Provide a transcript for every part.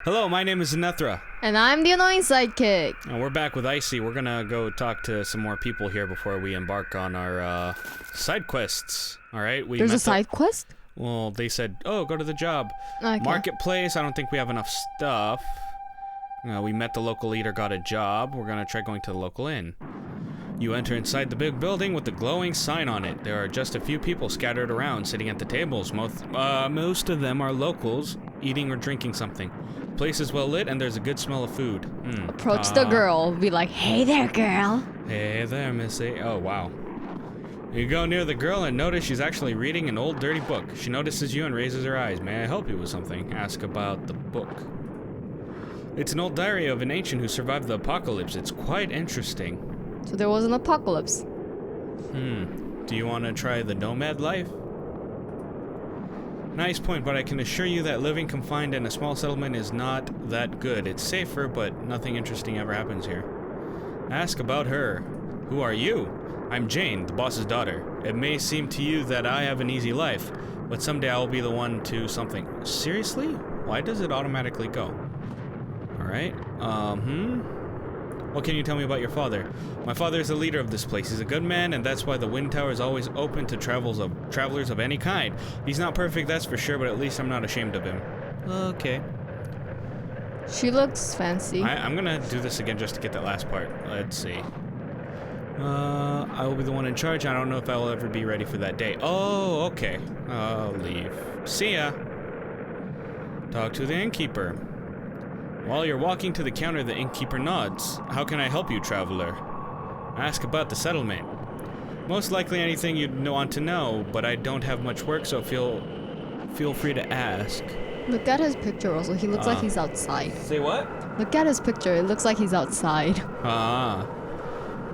Hello, my name is Xenethra. And I'm the annoying sidekick. And we're back with ICY. We're gonna go talk to some more people here before we embark on our side quests. Alright, There's a side quest? Well, they said, oh, go to the job. Okay. Marketplace, I don't think we have enough stuff. We met the local leader, got a job. We're gonna try going to the local inn. You enter inside the big building with the glowing sign on it. There are just a few people scattered around, sitting at the tables. Most of them are locals, eating or drinking something. The place is well lit, and there's a good smell of food. Approach the girl. Be like, hey there, girl. Hey there, missy. Oh, wow. You go near the girl and notice she's actually reading an old dirty book. She notices you and raises her eyes. May I help you with something? Ask about the book. It's an old diary of an ancient who survived the apocalypse. It's quite interesting. So there was an apocalypse. Do you want to try the nomad life? Nice point, but I can assure you that living confined in a small settlement is not that good. It's safer, but nothing interesting ever happens here. Ask about her. Who are you? I'm Jane, the boss's daughter. It may seem to you that I have an easy life, but someday I will be the one to something. Seriously? Why does it automatically go? Alright, What can you tell me about your father? My father is the leader of this place. He's a good man, and that's why the Wind Tower is always open to travelers of any kind. He's not perfect, that's for sure, but at least I'm not ashamed of him. Okay. She looks fancy. I'm gonna do this again just to get that last part. Let's see. I will be the one in charge. I don't know if I will ever be ready for that day. Oh, okay. I'll leave. See ya. Talk to the innkeeper. While you're walking to the counter, the innkeeper nods. How can I help you, traveler? Ask about the settlement. Most likely anything you'd want to know, but I don't have much work, so feel free to ask. Look at his picture also. He looks like he's outside. Say what? Look at his picture. It looks like he's outside.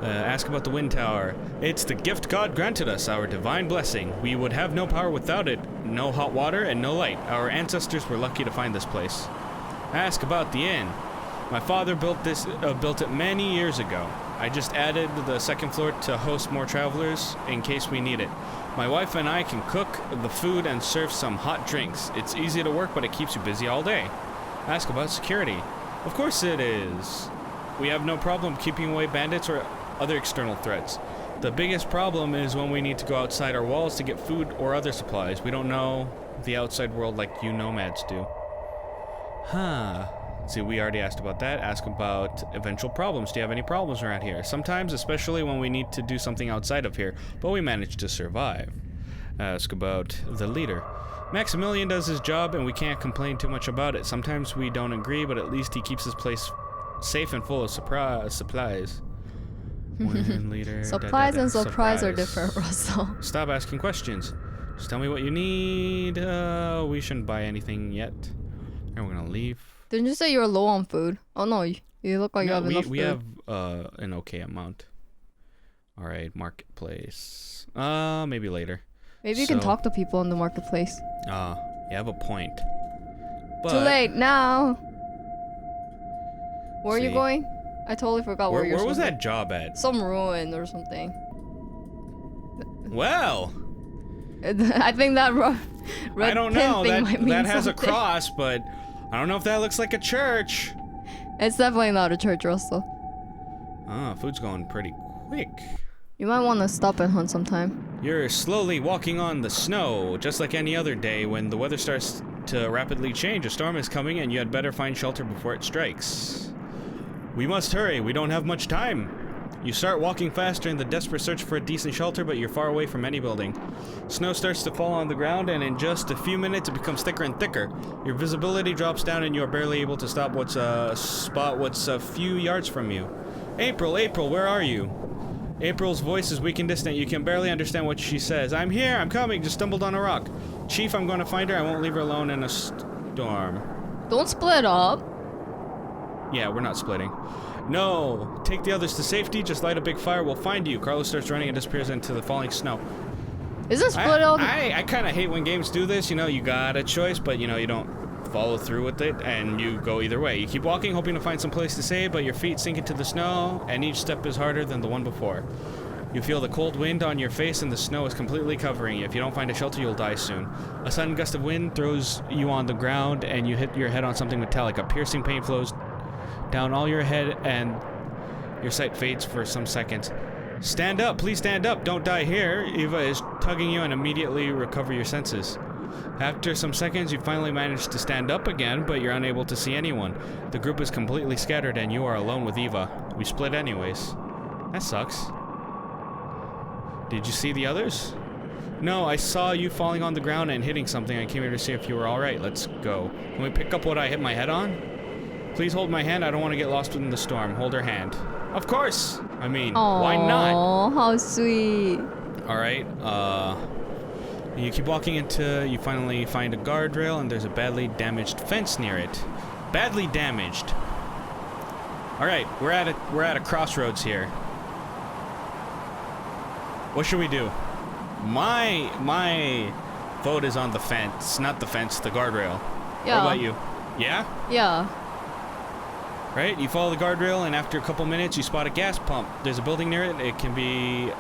Ask about the Wind Tower. It's the gift God granted us, our divine blessing. We would have no power without it. No hot water and no light. Our ancestors were lucky to find this place. Ask about the inn. My father built it many years ago. I just added the second floor to host more travelers in case we need it. My wife and I can cook the food and serve some hot drinks. It's easy to work, but it keeps you busy all day. Ask about security. Of course it is. We have no problem keeping away bandits or other external threats. The biggest problem is when we need to go outside our walls to get food or other supplies. We don't know the outside world like you nomads do. See, we already asked about that. Ask about eventual problems. Do you have any problems around here? Sometimes, especially when we need to do something outside of here, but we manage to survive. Ask about the leader. Maximilian does his job, and we can't complain too much about it. Sometimes we don't agree, but at least he keeps his place safe and full of supplies. When leader, Supplies and surprise are different, Russell. Stop asking questions. Just tell me what you need. We shouldn't buy anything yet. And we're gonna leave. Didn't you say you were low on food? Oh no, you look like you have enough food. We have an okay amount. All right, marketplace. Maybe later. Maybe you can talk to people in the marketplace. You have a point. But too late now. Where are you going? I totally forgot where you're. Where was that job at? Some ruin or something. Well. I think that red I don't pin know. thing might mean that has something. a cross, but I don't know if that looks like a church. It's definitely not a church, Russell. Food's going pretty quick. You might want to stop and hunt sometime. You're slowly walking on the snow, just like any other day. When the weather starts to rapidly change, a storm is coming and you had better find shelter before it strikes. We must hurry. We don't have much time. You start walking faster in the desperate search for a decent shelter, but you're far away from any building. Snow starts to fall on the ground, and in just a few minutes it becomes thicker and thicker. Your visibility drops down, and you are barely able to spot what's a few yards from you. April, where are you? April's voice is weak and distant. You can barely understand what she says. I'm here, I'm coming, just stumbled on a rock. Chief, I'm going to find her. I won't leave her alone in a storm. Don't split up. Yeah, we're not splitting. No, take the others to safety, just light a big fire, we'll find you. Carlos starts running and disappears into the falling snow. Is this split up? I kind of hate when games do this, you know, you got a choice, but you know, you don't follow through with it, and you go either way. You keep walking, hoping to find some place to save, but your feet sink into the snow, and each step is harder than the one before. You feel the cold wind on your face and the snow is completely covering you. If you don't find a shelter, you'll die soon. A sudden gust of wind throws you on the ground and you hit your head on something metallic. A piercing pain flows down all your head and your sight fades for some seconds. Stand up, please stand up, don't die here. Eva is tugging you and immediately recover your senses. After some seconds, you finally manage to stand up again, but you're unable to see anyone. The group is completely scattered and you are alone with Eva. We split anyways. That sucks. Did you see the others? No, I saw you falling on the ground and hitting something. I came here to see if you were alright. Let's go. Can we pick up what I hit my head on? Please hold my hand. I don't want to get lost in the storm. Hold her hand. Of course! I mean, why not? Oh, how sweet. Alright, you keep walking until you finally find a guardrail and there's a badly damaged fence near it. Badly damaged. Alright, we're at a crossroads here. What should we do? My vote is on the fence, not the fence, the guardrail. Yeah. What about you? Yeah? Yeah. Right? You follow the guardrail and after a couple minutes you spot a gas pump. There's a building near it. It can be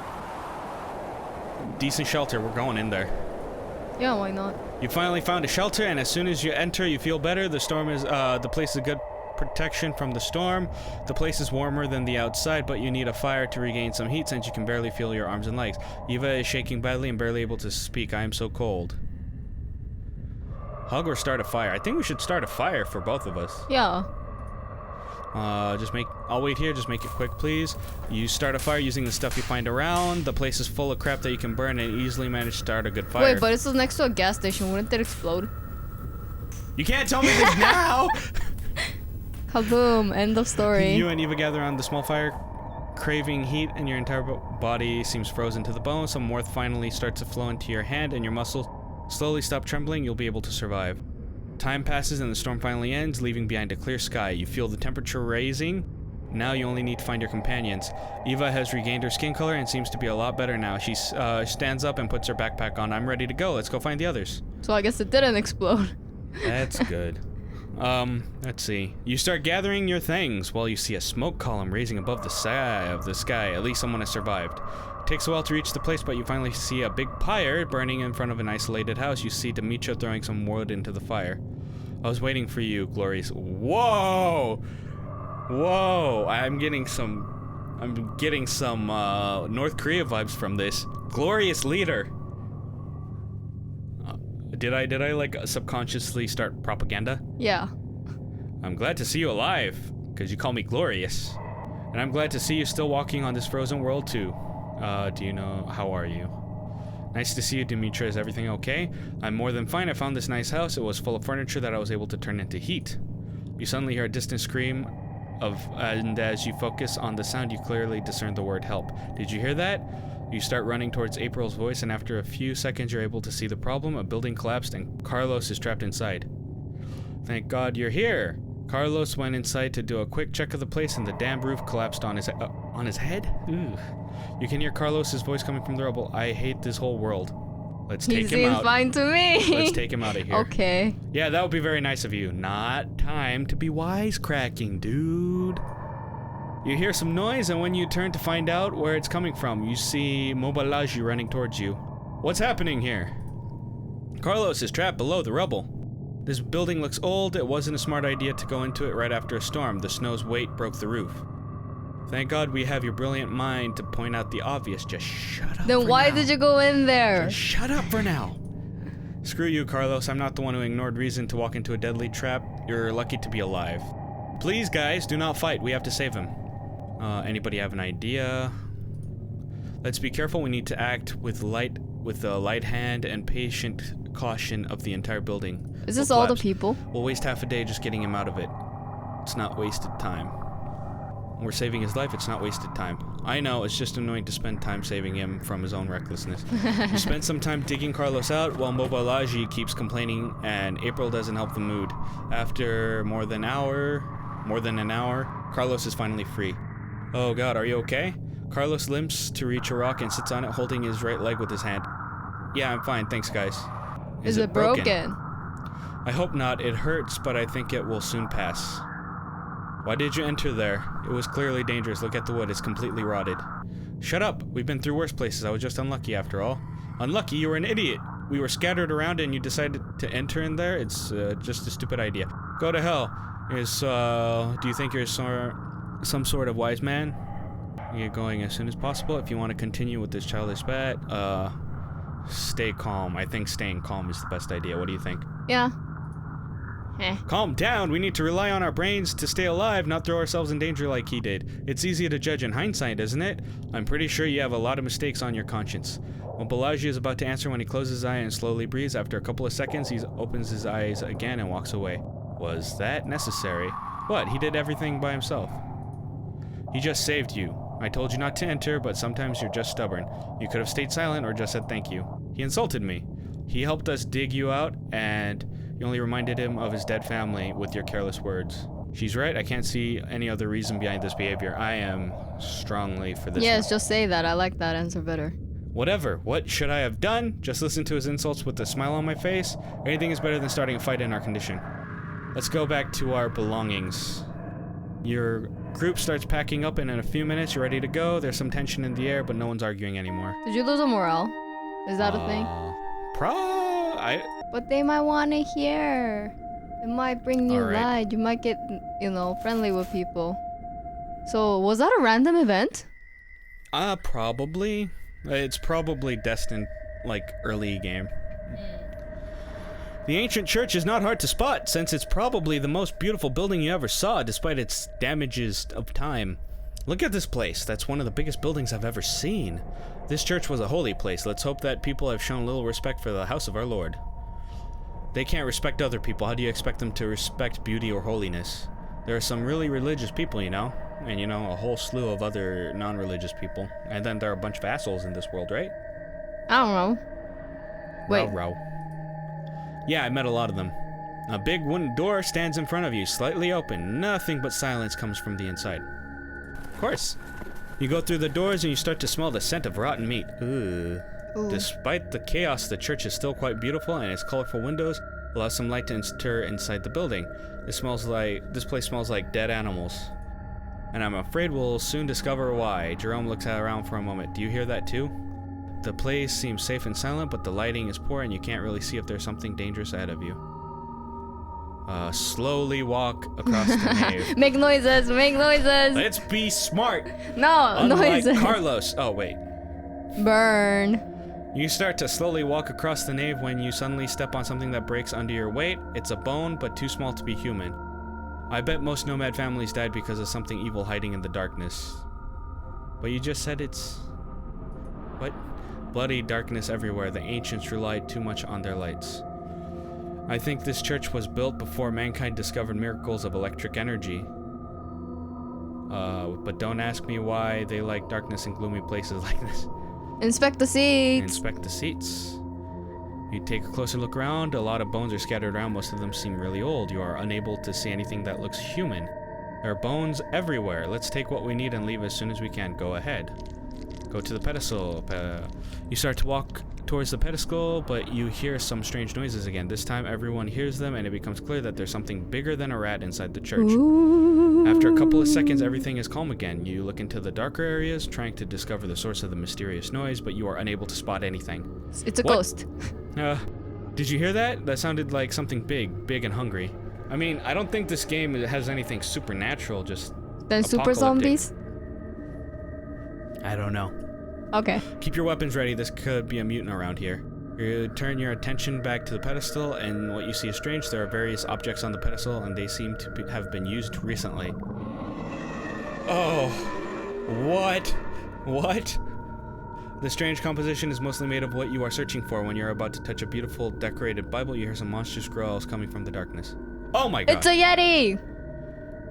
decent shelter. We're going in there. Yeah, why not? You finally found a shelter and as soon as you enter you feel better. The storm is the place is a good protection from the storm. The place is warmer than the outside, but you need a fire to regain some heat since you can barely feel your arms and legs. Eva is shaking badly and barely able to speak. I am so cold. Hug or start a fire? I think we should start a fire for both of us. Yeah. I'll wait here, just make it quick, please. You start a fire using the stuff you find around. The place is full of crap that you can burn and easily manage to start a good fire. Wait, but this is next to a gas station. Wouldn't it explode? You can't tell me this now! Kaboom, end of story. You and Eva gather on the small fire, craving heat, and your entire body seems frozen to the bone. Some warmth finally starts to flow into your hand, and your muscles slowly stop trembling. You'll be able to survive. Time passes and the storm finally ends, leaving behind a clear sky. You feel the temperature raising. Now you only need to find your companions. Eva has regained her skin color and seems to be a lot better now. She stands up and puts her backpack on. I'm ready to go. Let's go find the others. So I guess it didn't explode. That's good. Let's see. You start gathering your things while you see a smoke column raising above the sky. At least someone has survived. It takes a while to reach the place, but you finally see a big pyre burning in front of an isolated house. You see Demetra throwing some wood into the fire. I was waiting for you, Glorious. Whoa! Whoa! I'm getting some North Korea vibes from this. Glorious leader. Did I like subconsciously start propaganda? Yeah. I'm glad to see you alive, because you call me Glorious. And I'm glad to see you still walking on this frozen world too. Do you know, how are you? Nice to see you, Demetra. Is everything okay? I'm more than fine. I found this nice house. It was full of furniture that I was able to turn into heat. You suddenly hear a distant scream and as you focus on the sound, you clearly discern the word help. Did you hear that? You start running towards April's voice, and after a few seconds, you're able to see the problem. A building collapsed and Carlos is trapped inside. Thank God you're here. Carlos went inside to do a quick check of the place, and the damn roof collapsed on his head? Ugh. You can hear Carlos's voice coming from the rubble. I hate this whole world. Let's take him out. He seems fine to me. Let's take him out of here. Okay. Yeah, that would be very nice of you. Not time to be wisecracking, dude. You hear some noise, and when you turn to find out where it's coming from, you see Mobalaji running towards you. What's happening here? Carlos is trapped below the rubble. This building looks old. It wasn't a smart idea to go into it right after a storm. The snow's weight broke the roof. Thank God we have your brilliant mind to point out the obvious. Just shut up. Then why did you go in there? Just shut up for now. Screw you, Carlos. I'm not the one who ignored reason to walk into a deadly trap. You're lucky to be alive. Please, guys, do not fight. We have to save him. Anybody have an idea? Let's be careful. We need to act with a light hand and patient caution of the entire building. Is this all the people? We'll waste half a day just getting him out of it. It's not wasted time. We're saving his life. It's not wasted time. I know, it's just annoying to spend time saving him from his own recklessness. You spend some time digging Carlos out while Mobalaji keeps complaining and April doesn't help the mood. After more than an hour, Carlos is finally free. Oh God, are you okay? Carlos limps to reach a rock and sits on it, holding his right leg with his hand. Yeah, I'm fine, thanks guys. Is it broken? I hope not. It hurts, but I think it will soon pass. Why did you enter there? It was clearly dangerous. Look at the wood, it's completely rotted. Shut up. We've been through worse places. I was just unlucky after all. Unlucky? You were an idiot. We were scattered around and you decided to enter in there? It's just a stupid idea. Go to hell. Do you think you're some sort of wise man? Get going as soon as possible. If you want to continue with this childish bet, stay calm. I think staying calm is the best idea. What do you think? Yeah. Calm down. We need to rely on our brains to stay alive, not throw ourselves in danger like he did. It's easy to judge in hindsight, isn't it? I'm pretty sure you have a lot of mistakes on your conscience. Well, Bellagio is about to answer when he closes his eye and slowly breathes. After a couple of seconds, he opens his eyes again and walks away. Was that necessary? What? He did everything by himself. He just saved you. I told you not to enter, but sometimes you're just stubborn. You could have stayed silent or just said thank you. He insulted me. He helped us dig you out, and you only reminded him of his dead family with your careless words. She's right. I can't see any other reason behind this behavior. I am strongly for this. Yes, one. just say that. I like that answer better. Whatever. What should I have done? Just listen to his insults with a smile on my face? Anything is better than starting a fight in our condition. Let's go back to our belongings. Your group starts packing up, and in a few minutes, you're ready to go. There's some tension in the air, but no one's arguing anymore. Did you lose a morale? Is that a thing? But they might want to hear. It might bring new light. You might get, friendly with people. So, was that a random event? Probably. It's probably destined, early game. The ancient church is not hard to spot, since it's probably the most beautiful building you ever saw, despite its damages of time. Look at this place. That's one of the biggest buildings I've ever seen. This church was a holy place. Let's hope that people have shown little respect for the house of our Lord. They can't respect other people. How do you expect them to respect beauty or holiness? There are some really religious people, and a whole slew of other non-religious people. And then there are a bunch of assholes in this world, right? I don't know. Wait. Row. Yeah, I met a lot of them. A big wooden door stands in front of you, slightly open. Nothing but silence comes from the inside. Of course. You go through the doors and you start to smell the scent of rotten meat. Ooh. Despite the chaos, the church is still quite beautiful, and its colorful windows allow some light to enter inside the building. This place smells like dead animals. And I'm afraid we'll soon discover why. Jerome looks around for a moment. Do you hear that too? The place seems safe and silent, but the lighting is poor and you can't really see if there's something dangerous ahead of you. Slowly walk across the nave. Make noises! Let's be smart! No, Unlike noises! Carlos. Oh, wait. Burn. You start to slowly walk across the nave when you suddenly step on something that breaks under your weight. It's a bone, but too small to be human. I bet most nomad families died because of something evil hiding in the darkness. But you just said it's... What? Bloody darkness everywhere. The ancients relied too much on their lights. I think this church was built before mankind discovered miracles of electric energy. But don't ask me why they like darkness in gloomy places like this. Inspect the seats. Inspect the seats. You take a closer look around. A lot of bones are scattered around. Most of them seem really old. You are unable to see anything that looks human. There are bones everywhere. Let's take what we need and leave as soon as we can. Go ahead. Go to the pedestal. You start to walk towards the pedestal, but you hear some strange noises again. This time everyone hears them, and it becomes clear that there's something bigger than a rat inside the church. Ooh. After a couple of seconds, everything is calm again. You look into the darker areas, trying to discover the source of the mysterious noise, but you are unable to spot anything. It's a ghost. Did you hear that? That sounded like something big and hungry. I mean, I don't think this game has anything supernatural, just Then super zombies? I don't know. Okay. Keep your weapons ready. This could be a mutant around here. You turn your attention back to the pedestal, and what you see is strange. There are various objects on the pedestal, and they seem to have been used recently. Oh. What? The strange composition is mostly made of what you are searching for. When you're about to touch a beautiful decorated Bible, you hear some monstrous growls coming from the darkness. Oh my god! It's a Yeti!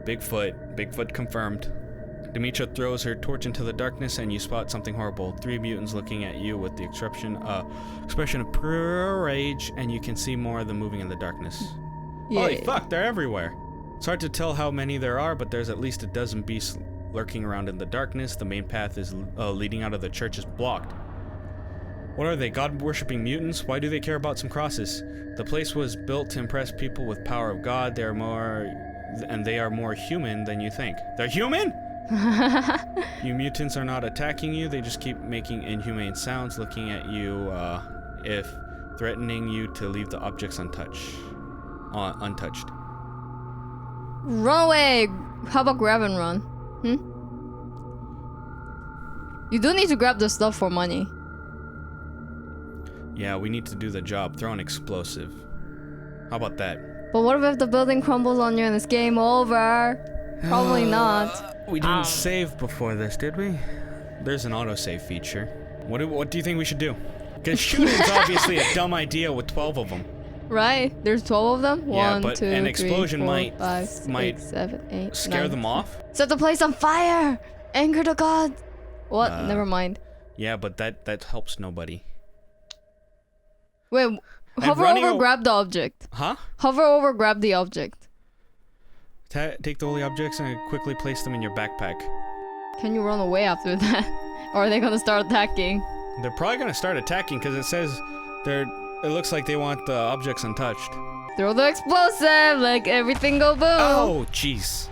Bigfoot confirmed. Demetra throws her torch into the darkness, and you spot something horrible. 3 mutants looking at you with the expression of pure rage, and you can see more of them moving in the darkness. Yeah. Holy fuck, they're everywhere. It's hard to tell how many there are, but there's at least a dozen beasts lurking around in the darkness. The main path is leading out of the church is blocked. What are they, God-worshipping mutants? Why do they care about some crosses? The place was built to impress people with power of God. They are more human than you think. They're human? You mutants are not attacking you, they just keep making inhumane sounds, looking at you, if threatening you to leave the objects untouched. Run away! How about grab and run? You do need to grab the stuff for money. Yeah, we need to do the job. Throw an explosive. How about that? But what if the building crumbles on you and it's game over? Probably not. We didn't save before this, did we? There's an autosave feature. What do you think we should do? Because shooting's obviously a dumb idea with 12 of them. Right? There's 12 of them? Yeah, 1, but 2, an 3, explosion 4, might 5, 6, 7, 8, scare 9. them off. Set the place on fire! Anger the god! What? Never mind. Yeah, but that helps nobody. Wait, hover over, grab the object. Huh? Hover over, grab the object. Take the holy objects and quickly place them in your backpack. Can you run away after that? Or are they gonna start attacking? They're probably gonna start attacking because it says it looks like they want the objects untouched. Throw the explosive, like everything go boom. Oh, jeez.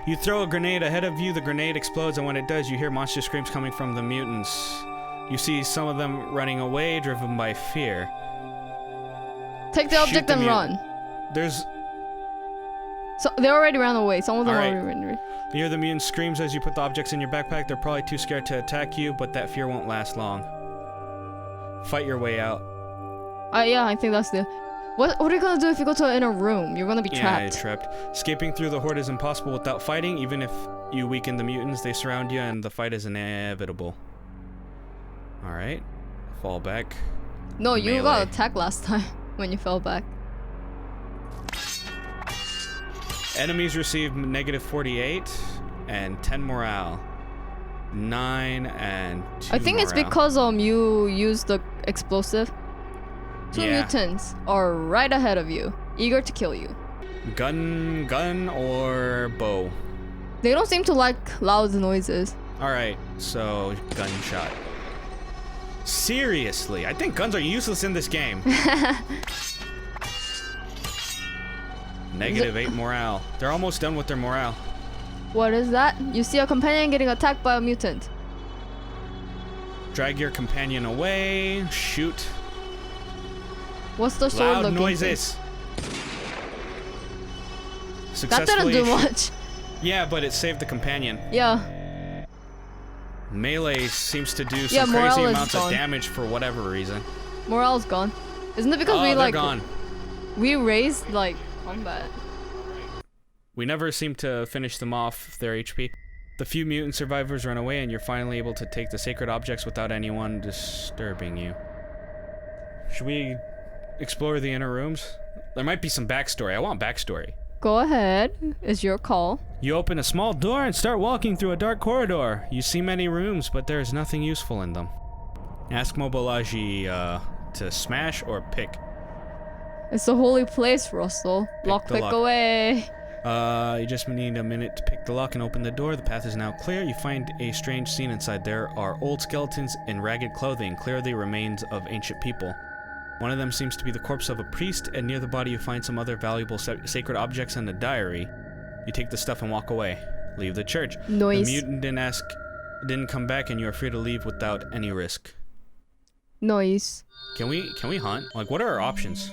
You throw a grenade ahead of you, the grenade explodes, and when it does, you hear monster screams coming from the mutants. You see some of them running away, driven by fear. Take the object and run. So they already ran away. Some of them already ran away. You hear the mutant screams as you put the objects in your backpack. They're probably too scared to attack you, but that fear won't last long. Fight your way out. Yeah, I think that's the... What are you gonna do if you go to an inner room? You're gonna be trapped. Yeah, you're trapped. Escaping through the horde is impossible without fighting. Even if you weaken the mutants, they surround you and the fight is inevitable. Alright. Fall back. No, you got attacked last time when you fell back. Enemies receive -48 and 10 morale. 9 and 2 I think morale. it's because you used the explosive. Two mutants are right ahead of you, eager to kill you. Gun or bow? They don't seem to like loud noises. Alright, so gunshot. Seriously, I think guns are useless in this game. -8 morale. They're almost done with their morale. What is that? You see a companion getting attacked by a mutant. Drag your companion away. Shoot. What's the sword Loud looking noises. That didn't do much. Yeah, but it saved the companion. Yeah. Melee seems to do some crazy amounts of damage for whatever reason. Morale's gone. Isn't it because we raised like combat? We never seem to finish them off their HP. The few mutant survivors run away and you're finally able to take the sacred objects without anyone disturbing you. Should we explore the inner rooms? There might be some backstory. I want backstory. Go ahead. It's your call. You open a small door and start walking through a dark corridor. You see many rooms, but there is nothing useful in them. Ask Mobilaji to smash or pick. It's a holy place, Russell. Lockpick away. You just need a minute to pick the lock and open the door. The path is now clear. You find a strange scene inside. There are old skeletons in ragged clothing, clearly remains of ancient people. One of them seems to be the corpse of a priest, and near the body you find some other valuable sacred objects and a diary. You take the stuff and walk away. Leave the church. Noise. The mutant didn't come back, and you are free to leave without any risk. Noise. Can we hunt? Like, what are our options?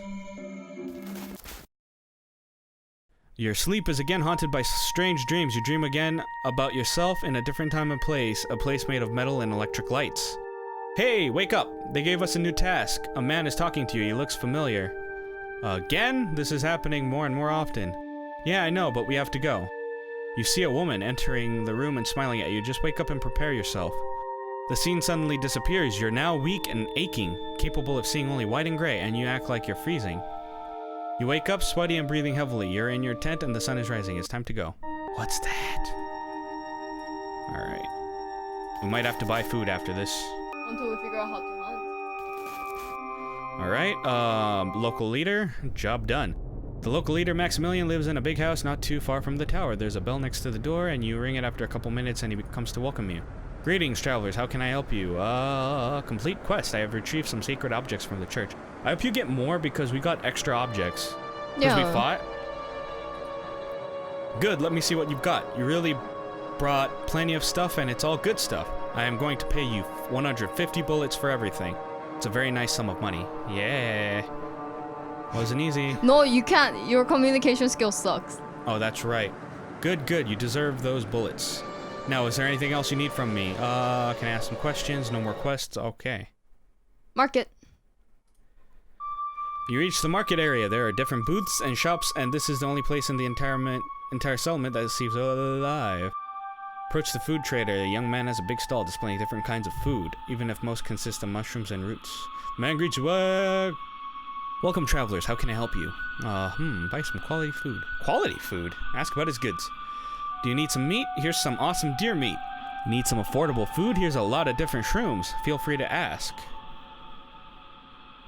Your sleep is again haunted by strange dreams. You dream again about yourself in a different time and place, a place made of metal and electric lights. Hey, wake up! They gave us a new task. A man is talking to you. He looks familiar. Again? This is happening more and more often. Yeah, I know, but we have to go. You see a woman entering the room and smiling at you. Just wake up and prepare yourself. The scene suddenly disappears. You're now weak and aching, capable of seeing only white and gray, and you act like you're freezing. You wake up, sweaty and breathing heavily. You're in your tent and the sun is rising. It's time to go. What's that? Alright. We might have to buy food after this. Until we figure out how to hunt. Alright, local leader, job done. The local leader, Maximilian, lives in a big house not too far from the tower. There's a bell next to the door, and you ring it after a couple minutes, and he comes to welcome you. Greetings, travelers. How can I help you? Complete quest. I have retrieved some sacred objects from the church. I hope you get more because we got extra objects. Because we fought. Good, let me see what you've got. You really brought plenty of stuff, and it's all good stuff. I am going to pay you 150 bullets for everything. It's a very nice sum of money. Yeah. Wasn't easy. No, you can't. Your communication skill sucks. Oh, that's right. Good, good. You deserve those bullets. Now, is there anything else you need from me? Can I ask some questions? No more quests? Okay. Market. You reach the market area. There are different booths and shops, and this is the only place in the entire settlement that seems alive. Approach the food trader. A young man has a big stall displaying different kinds of food, even if most consist of mushrooms and roots. Man greets you. Welcome, travelers. How can I help you? Buy some quality food. Quality food? Ask about his goods. Do you need some meat? Here's some awesome deer meat. Need some affordable food? Here's a lot of different shrooms. Feel free to ask.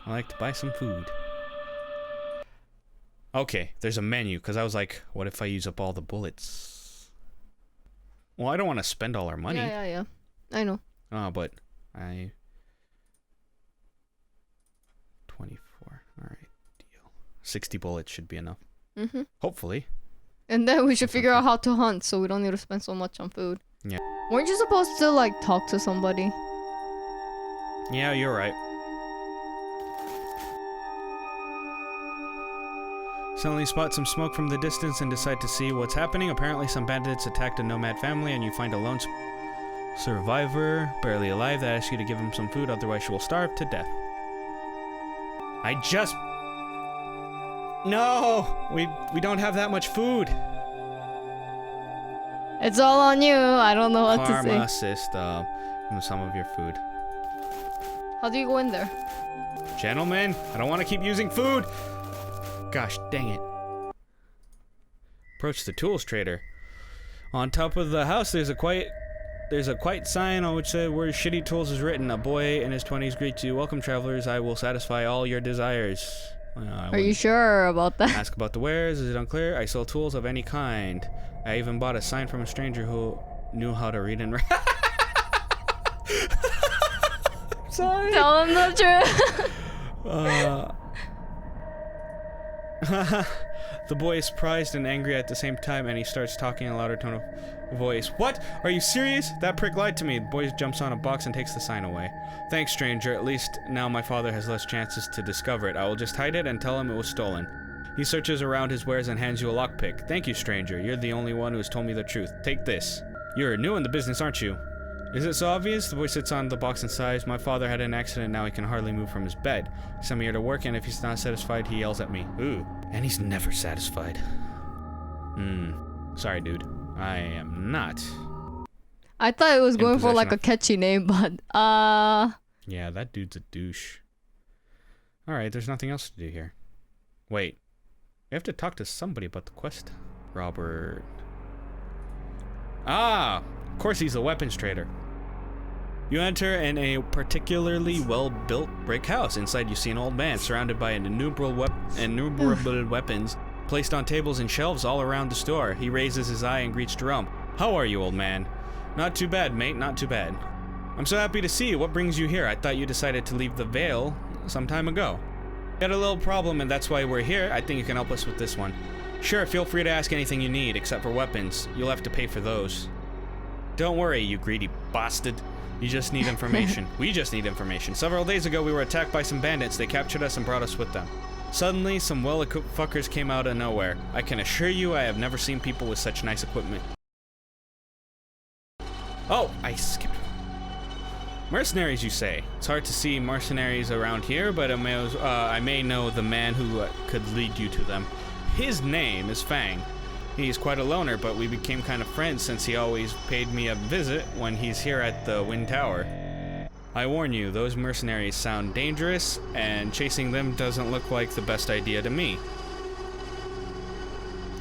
I like to buy some food. Okay, there's a menu, because I was like, what if I use up all the bullets? Well, I don't want to spend all our money. Yeah. I know. But I... 24. Alright, deal. 60 bullets should be enough. Mm-hmm. Hopefully. And then we should figure out how to hunt, so we don't need to spend so much on food. Yeah. Weren't you supposed to, like, talk to somebody? Yeah, you're right. Suddenly spot some smoke from the distance and decide to see what's happening. Apparently some bandits attacked a nomad family and you find a lone survivor, barely alive, that asks you to give him some food, otherwise she will starve to death. No! We don't have that much food! It's all on you. I don't know what to say. Karma assist, some of your food. How do you go in there? Gentlemen, I don't want to keep using food! Gosh, dang it. Approach the tools trader. On top of the house, there's a quite sign on which the word shitty tools is written. A boy in his 20s greets you. Welcome, travelers. I will satisfy all your desires. Are you sure about that? Ask about the wares. Is it unclear? I sell tools of any kind. I even bought a sign from a stranger who knew how to read and write. Sorry. Tell him the truth. The boy is surprised and angry at the same time, and he starts talking in a louder tone of voice. What? Are you serious? That prick lied to me. The boy jumps on a box and takes the sign away. Thanks, stranger. At least now my father has less chances to discover it. I will just hide it and tell him it was stolen. He searches around his wares and hands you a lockpick. Thank you, stranger. You're the only one who has told me the truth. Take this. You're new in the business, aren't you? Is it so obvious? The boy sits on the box and sighs. My father had an accident, now he can hardly move from his bed. He sent me here to work, and if he's not satisfied, he yells at me. Ooh. And he's never satisfied. Sorry, dude. I am not. I thought it was going for like a catchy name, but yeah, that dude's a douche. Alright, there's nothing else to do here. Wait. We have to talk to somebody about the quest. Robert. Ah! Of course he's a weapons trader. You enter in a particularly well-built brick house. Inside you see an old man surrounded by innumerable weapons placed on tables and shelves all around the store. He raises his eye and greets Jerome. How are you, old man? Not too bad, mate, not too bad. I'm so happy to see you. What brings you here? I thought you decided to leave the Vale some time ago. Got a little problem and that's why we're here. I think you can help us with this one. Sure, feel free to ask anything you need, except for weapons. You'll have to pay for those. Don't worry, you greedy bastard. You just need information. We just need information. Several days ago, we were attacked by some bandits. They captured us and brought us with them. Suddenly, some well-equipped fuckers came out of nowhere. I can assure you I have never seen people with such nice equipment. Oh, I skipped. Mercenaries, you say? It's hard to see mercenaries around here, but I may know the man who could lead you to them. His name is Fang. He's quite a loner, but we became kind of friends since he always paid me a visit when he's here at the Wind Tower. I warn you, those mercenaries sound dangerous, and chasing them doesn't look like the best idea to me.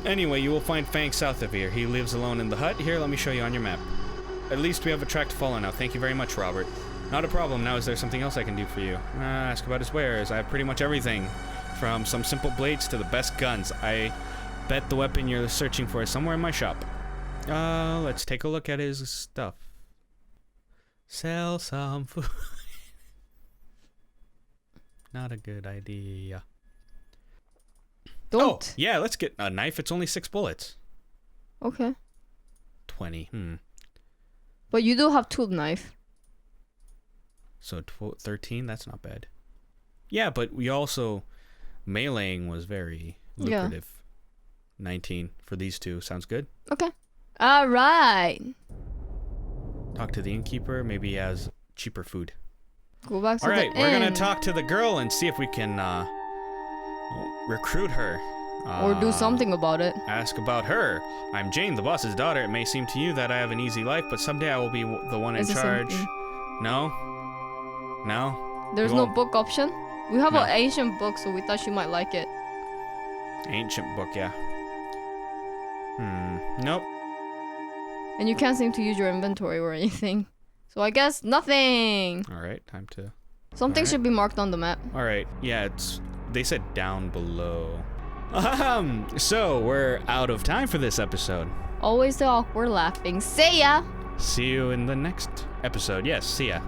Anyway, you will find Fang south of here. He lives alone in the hut. Here, let me show you on your map. At least we have a track to follow now. Thank you very much, Robert. Not a problem. Now, is there something else I can do for you? Ask about his wares. I have pretty much everything, from some simple blades to the best guns. I bet the weapon you're searching for is somewhere in my shop. Let's take a look at his stuff. Sell some food. Not a good idea. Don't. Oh, yeah, let's get a knife. It's only 6 bullets. Okay. 20. But you do have tool knife. So 13, that's not bad. Yeah, but we also... Meleeing was very lucrative. 19 for these two. Sounds good? Okay. All right. Talk to the innkeeper. Maybe he has cheaper food. Go back to All right, the we're inn. going to talk to the girl and see if we can recruit her. Or do something about it. Ask about her. I'm Jane, the boss's daughter. It may seem to you that I have an easy life, but someday I will be the one in Is this charge. an- No? No? There's You no won't- book option? We have No. an ancient book, so we thought she might like it. Ancient book, yeah. Nope. And you can't seem to use your inventory or anything. So I guess nothing. All right, time to... Something Alright. should be marked on the map. All right, yeah, they said down below. So we're out of time for this episode. Always the awkward laughing. See ya! See you in the next episode. Yes, see ya.